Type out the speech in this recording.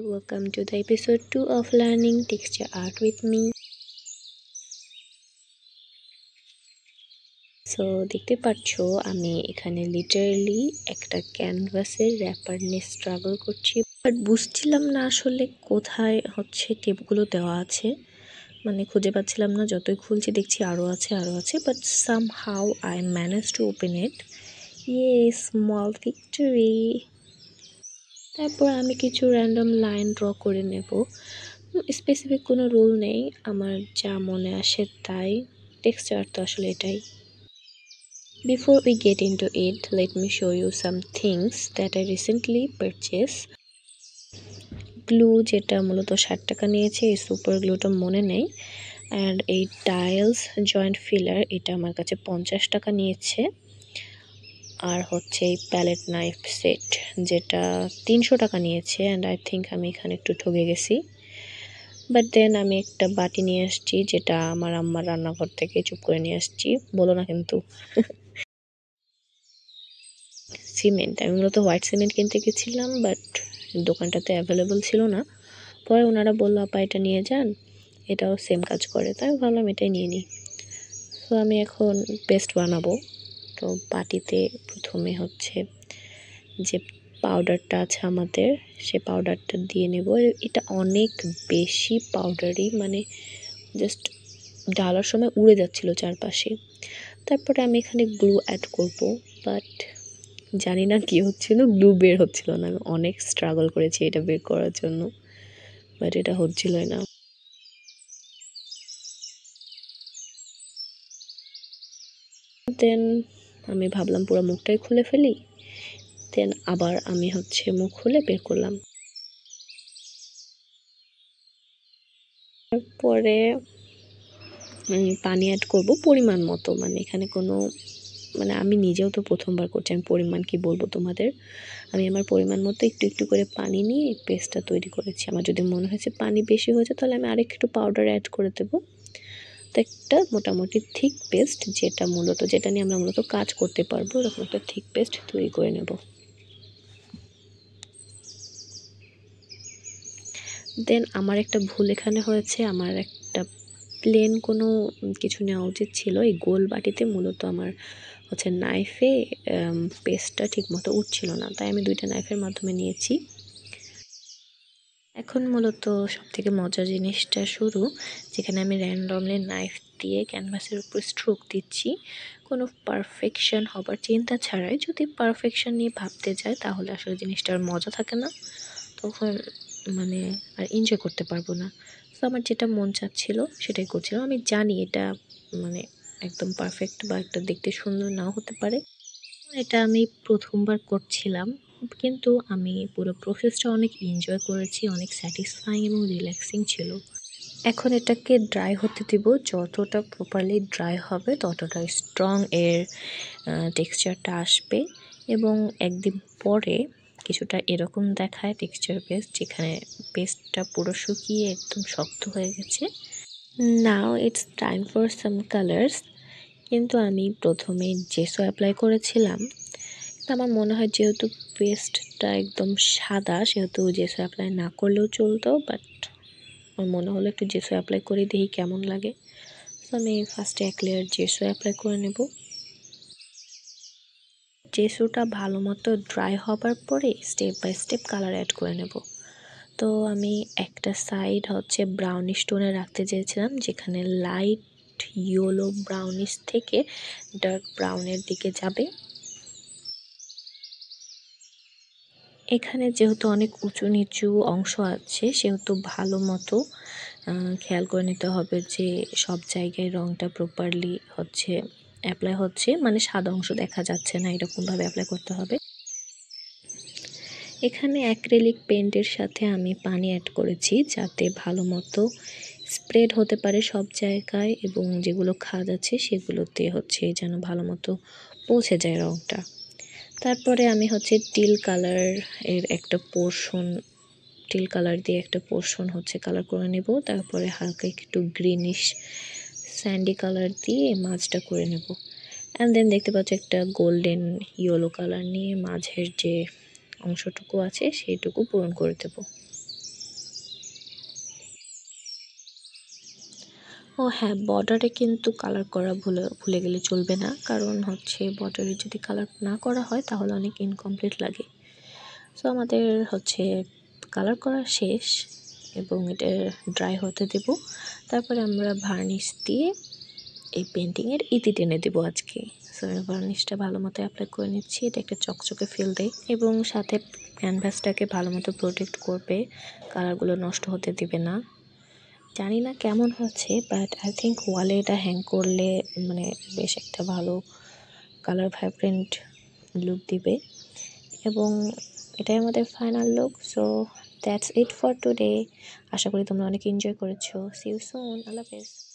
welcome to the episode 2 of Learning Texture Art with me. So দেখতে পাচ্ছ আমি এখানে লিটারালি একটা ক্যানভাসের র্যাপার নিয়ে স্ট্রাগল করছি, বাট বুঝছিলাম না আসলে কোথায় হচ্ছে টেপগুলো দেওয়া আছে, মানে খুঁজে পাচ্ছিলাম না। যতই খুলছি দেখছি আরও আছে, but somehow I manage to open it. ইয়ে, স্মল ভিক্টরি। তারপর আমি কিছু র্যান্ডম লাইন ড্র করে নেব। স্পেসিফিক কোনো রুল নেই, আমার যা মনে আসে তাই। টেক্সচার তো আসলে এটাই। Before we get into it, let me show you some things that I recently purchased. Glue, যেটা মূলত 60 টাকা নিয়েছে, এই সুপার গ্লুটা মনে নেই। অ্যান্ড এই টাইলস জয়েন্ট ফিলার, এটা আমার কাছে 50 টাকা নিয়েছে। আর হচ্ছে এই প্যালেট নাইফ সেট, যেটা 300 টাকা নিয়েছে। অ্যান্ড আই থিঙ্ক আমি এখানে একটু ঠকে গেছি। বাট দেন আমি একটা বাটি নিয়ে আসছি, যেটা আমার আম্মার রান্নাঘর থেকে চুপ করে নিয়ে আসছি, বলো না কিন্তু। সিমেন্ট, আমি মূলত হোয়াইট সিমেন্ট কিনতে গেছিলাম, বাট দোকানটাতে অ্যাভেলেবল ছিল না। পরে ওনারা বললো আপা এটা নিয়ে যান, এটাও সেম কাজ করে, তাই ভাবলাম এটাই নিয়ে নিই। তো আমি এখন পেস্ট বানাবো। তো বাটিতে প্রথমে হচ্ছে যে পাউডারটা আছে আমাদের, সে পাউডারটা দিয়ে নেব। এটা অনেক বেশি পাউডারি, মানে জাস্ট ঢালার সময় উড়ে যাচ্ছিল চারপাশে। তারপরে আমি এখানে গ্লু অ্যাড করব, বাট জানি না কি হচ্ছিল, গ্লু বের হচ্ছিল না। আমি অনেক স্ট্রাগল করেছি এটা বের করার জন্য, বাট এটা হচ্ছিলই না। দেন আমি ভাবলাম পুরো মুখটাই খুলে ফেলি। দেন আবার আমি হচ্ছে মুখ খুলে বের করলাম। তারপরে আমি পানি অ্যাড করব পরিমাণ মতো, মানে এখানে কোনো, মানে আমি নিজেও তো প্রথমবার করছি, আমি পরিমাণ কি বলবো তোমাদের। আমি আমার পরিমাণ মতো একটু একটু করে পানি নিয়ে পেস্টটা তৈরি করেছি। আমার যদি মনে হয়েছে পানি বেশি হয়েছে, তাহলে আমি আরেকটু পাউডার অ্যাড করে দেবো। তো একটা মোটামুটি থিক পেস্ট, যেটা নিয়ে আমরা মূলত কাজ করতে পারবো, এরকম একটা থিক পেস্ট তৈরি করে নেব। দেন আমার একটা ভুল এখানে হয়েছে, আমার একটা প্লেন কোনো কিছু নেওয়া উচিত ছিল। এই গোল বাটিতে মূলত আমার হচ্ছে নাইফে পেস্টটা ঠিকমতো উঠছিল না, তাই আমি 2টা নাইফের মাধ্যমে নিয়েছি। এখন মূলত সবথেকে মজার জিনিসটা শুরু, যেখানে আমি র্যান্ডমলি নাইফ দিয়ে ক্যানভাসের উপর স্ট্রোক দিচ্ছি, কোনো পারফেকশন হবার চিন্তা ছাড়াই। যদি পারফেকশন নিয়ে ভাবতে যায়, তাহলে আসলে জিনিসটার মজা থাকে না, তখন মানে আর এনজয় করতে পারবো না। তো আমার যেটা মন চাচ্ছিল সেটাই করছিলাম। আমি জানি এটা মানে একদম পারফেক্ট বা একটা দেখতে সুন্দর নাও হতে পারে। এটা আমি প্রথমবার করছিলাম, কিন্তু আমি পুরো প্রসেসটা অনেক এনজয় করেছি, অনেক স্যাটিসফাইং এবং রিল্যাক্সিং ছিল। এখন এটাকে ড্রাই হতে দিব। যতটা প্রপারলি ড্রাই হবে, ততটা স্ট্রং এর টেক্সচারটা আসবে। এবং একদিন পরে কিছুটা এরকম দেখায় টেক্সচার পেস্ট, যেখানে পেস্টটা পুরো শুকিয়ে একদম শক্ত হয়ে গেছে। Now it's time for some colours. কিন্তু আমি প্রথমে জেসো অ্যাপ্লাই করেছিলাম। আমার মনে হয় যেহেতু পেস্টটা একদম সাদা, সেহেতু জেসো অ্যাপ্লাই না করলেও চলতো, বাট আমার মনে হলো একটু জেসো অ্যাপ্লাই করে দেখি কেমন লাগে। তো আমি ফার্স্টে 1 লেয়ার জেসো অ্যাপ্লাই করে নেব। জেসোটা ভালো মতো ড্রাই হবার পরে step by step colour add করে নেব। তো আমি একটা সাইড হচ্ছে ব্রাউনিশ টোনে রাখতে চেয়েছিলাম, যেখানে লাইট ইয়েলো ব্রাউনিশ থেকে ডার্ক ব্রাউনের দিকে যাবে। এখানে যেহেতু অনেক উঁচু নিচু অংশ আছে, সেহেতু ভালো মতো খেয়াল করে নিতে হবে যে সব জায়গায় রঙটা প্রপারলি হচ্ছে অ্যাপ্লাই হচ্ছে, মানে সাদা অংশ দেখা যাচ্ছে না, এরকমভাবে অ্যাপ্লাই করতে হবে। এখানে অ্যাক্রিলিক পেন্টের সাথে আমি পানি অ্যাড করেছি, যাতে ভালো মতো স্প্রেড হতে পারে সব জায়গায়, এবং যেগুলো খাদ আছে সেগুলোতে হচ্ছে যেন ভালো মতো পৌঁছে যায় রঙটা। তারপরে আমি হচ্ছে টিল কালার দিয়ে একটা পোর্শন হচ্ছে কালার করে নেব। তারপরে হালকা একটু গ্রিনিশ স্যান্ডি কালার দিয়ে মাঝটা করে নেব। অ্যান্ড দেন দেখতে পাচ্ছ একটা গোল্ডেন ইয়েলো কালার নিয়ে মাঝের যে অংশটুকু আছে সেইটুকু পূরণ করে দেব। ও হ্যাঁ, বর্ডারে কিন্তু কালার করা ভুলে গেলে চলবে না, কারণ হচ্ছে বর্ডারে যদি কালার না করা হয় তাহলে অনেক ইনকমপ্লিট লাগে। সো আমাদের হচ্ছে কালার করা শেষ এবং এটা ড্রাই হতে দেব। তারপরে আমরা ভার্নিশ দিয়ে এই পেন্টিংয়ের ইতি টেনে দেবো আজকে। সো ভার্নিশটা ভালো মতো অ্যাপ্লাই করে নিচ্ছি, এটা একটা চকচকে ফিল দেয় এবং সাথে ক্যানভাসটাকে ভালো মতো প্রোটেক্ট করবে, কালারগুলো নষ্ট হতে দিবে না। জানি না কেমন হচ্ছে, বাট আই থিঙ্ক ওয়ালে এটা হ্যাং করলে মানে বেশ একটা ভালো কালার ভাইব্রেন্ট লুক দিবে এবং এটাই আমাদের final look. So that's it for today. আশা করি তোমরা অনেক এনজয় করেছো। C you soon. আল্লাহ হাফেজ।